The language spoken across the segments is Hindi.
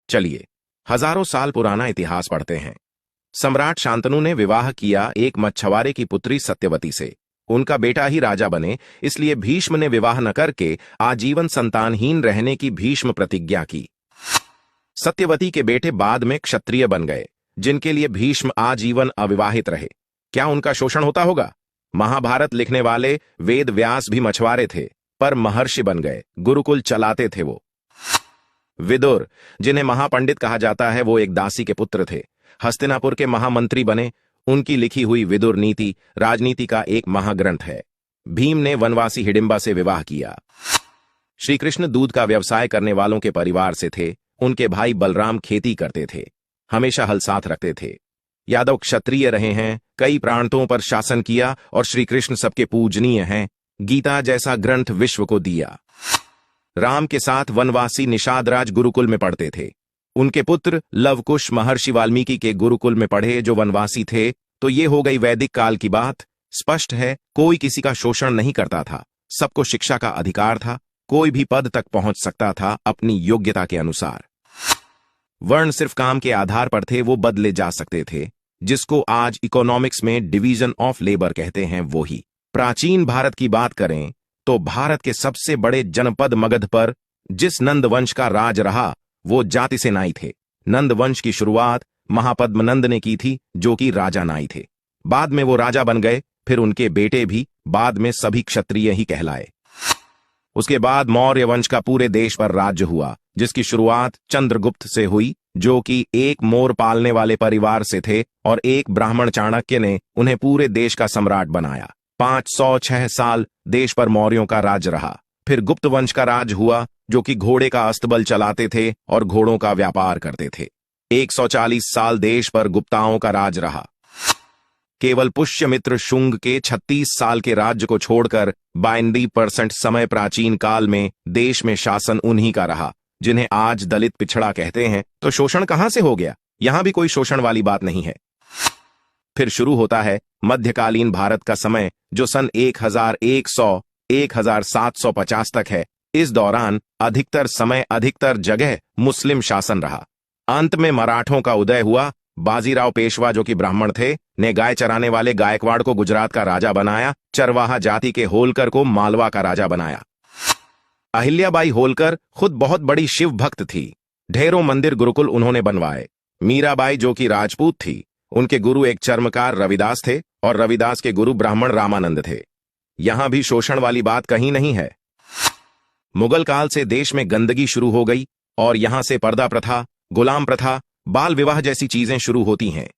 चलिए हजारों साल पुराना इतिहास पढ़ते हैं। सम्राट शांतनु ने विवाह किया एक मछुआरे की पुत्री सत्यवती से। उनका बेटा ही राजा बने, इसलिए भीष्म ने विवाह न करके आजीवन संतानहीन रहने की भीष्म प्रतिज्ञा की। सत्यवती के बेटे बाद में क्षत्रिय बन गए, जिनके लिए भीष्म आजीवन अविवाहित रहे। क्या उनका शोषण होता होगा? महाभारत लिखने वाले वेद व्यास भी मछुआरे थे, पर महर्षि बन गए, गुरुकुल चलाते थे वो। विदुर, जिन्हें महापंडित कहा जाता है, वो एक दासी के पुत्र थे। हस्तिनापुर के महामंत्री बने। उनकी लिखी हुई विदुर नीति राजनीति का एक महाग्रंथ है। भीम ने वनवासी हिडिंबा से विवाह किया। श्री कृष्ण दूध का व्यवसाय करने वालों के परिवार से थे। उनके भाई बलराम खेती करते थे, हमेशा हल साथ रखते थे। यादव क्षत्रिय रहे हैं, कई प्रांतों पर शासन किया और श्री कृष्ण सबके पूजनीय हैं। गीता जैसा ग्रंथ विश्व को दिया। राम के साथ वनवासी निषादराज गुरुकुल में पढ़ते थे। उनके पुत्र लवकुश महर्षि वाल्मीकि के गुरुकुल में पढ़े, जो वनवासी थे। तो ये हो गई वैदिक काल की बात। स्पष्ट है, कोई किसी का शोषण नहीं करता था, सबको शिक्षा का अधिकार था। कोई भी पद तक पहुंच सकता था अपनी योग्यता के अनुसार। वर्ण सिर्फ काम के आधार पर थे, वो बदले जा सकते थे। जिसको आज इकोनॉमिक्स में डिवीजन ऑफ लेबर कहते हैं, वो ही। प्राचीन भारत की बात करें तो भारत के सबसे बड़े जनपद मगध पर जिस नंद वंश का राज रहा, वो जाति से नाई थे। नंद वंश की शुरुआत महापद्मनंद ने की थी, जो कि राजा नाई थे। बाद में वो राजा बन गए, फिर उनके बेटे भी, बाद में सभी क्षत्रिय ही कहलाए। उसके बाद मौर्य वंश का पूरे देश पर राज्य हुआ, जिसकी शुरुआत चंद्रगुप्त से हुई, जो कि एक मोर पालने वाले परिवार से थे, और एक ब्राह्मण चाणक्य ने उन्हें पूरे देश का सम्राट बनाया। 506 साल देश पर मौर्यों का राज रहा। फिर गुप्त वंश का राज हुआ, जो कि घोड़े का अस्तबल चलाते थे और घोड़ों का व्यापार करते थे। 140 साल देश पर गुप्ताओं का राज रहा। केवल पुष्यमित्र शुंग के 36 साल के राज्य को छोड़कर 92% समय प्राचीन काल में देश में शासन उन्हीं का रहा, जिन्हें आज दलित पिछड़ा कहते हैं। तो शोषण कहां से हो गया? यहां भी कोई शोषण वाली बात नहीं है। फिर शुरू होता है मध्यकालीन भारत का समय, जो सन 1100 1750 तक है। इस दौरान अधिकतर समय अधिकतर जगह मुस्लिम शासन रहा। अंत में मराठों का उदय हुआ। बाजीराव पेशवा, जो कि ब्राह्मण थे, ने गाय चराने वाले गायकवाड़ को गुजरात का राजा बनाया। चरवाहा जाति के होलकर को मालवा का राजा बनाया। अहिल्याबाई होलकर खुद बहुत बड़ी शिव भक्त थी। ढेरों मंदिर गुरुकुल उन्होंने बनवाए। मीराबाई, जो कि राजपूत थी, उनके गुरु एक चर्मकार रविदास थे, और रविदास के गुरु ब्राह्मण रामानंद थे। यहां भी शोषण वाली बात कहीं नहीं है। मुगल काल से देश में गंदगी शुरू हो गई, और यहां से पर्दा प्रथा, गुलाम प्रथा, बाल विवाह जैसी चीजें शुरू होती हैं।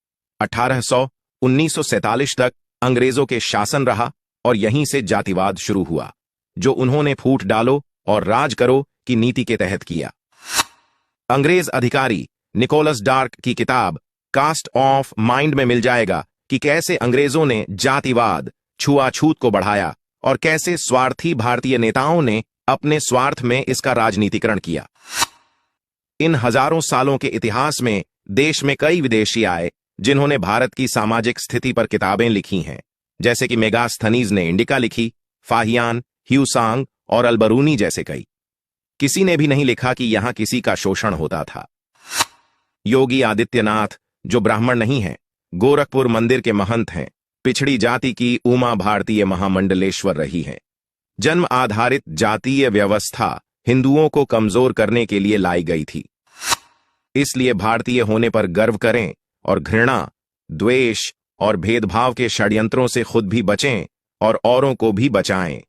1947 तक अंग्रेजों के शासन रहा, और यहीं से जातिवाद शुरू हुआ, जो उन्होंने फूट डालो और राज करो की नीति के तहत किया। अंग्रेज अधिकारी निकोलस डार्क की किताब कास्ट ऑफ माइंड में मिल जाएगा कि कैसे अंग्रेजों ने जातिवाद, छुआछूत को बढ़ाया, और कैसे स्वार्थी भारतीय नेताओं ने अपने स्वार्थ में इसका राजनीतिकरण किया। इन हजारों सालों के इतिहास में देश में कई विदेशी आए, जिन्होंने भारत की सामाजिक स्थिति पर किताबें लिखी हैं, जैसे कि मेगास्थनीज ने इंडिका लिखी, फाहियान, ह्यूसांग और अलबरूनी जैसे कई। किसी ने भी नहीं लिखा कि यहां किसी का शोषण होता था। योगी आदित्यनाथ, जो ब्राह्मण नहीं हैं, गोरखपुर मंदिर के महंत हैं, पिछड़ी जाति की उमा भारतीय महामंडलेश्वर रही हैं। जन्म आधारित जातीय व्यवस्था हिंदुओं को कमजोर करने के लिए लाई गई थी। इसलिए भारतीय होने पर गर्व करें और घृणा, द्वेष और भेदभाव के षड्यंत्रों से खुद भी बचें और औरों को भी बचाएं।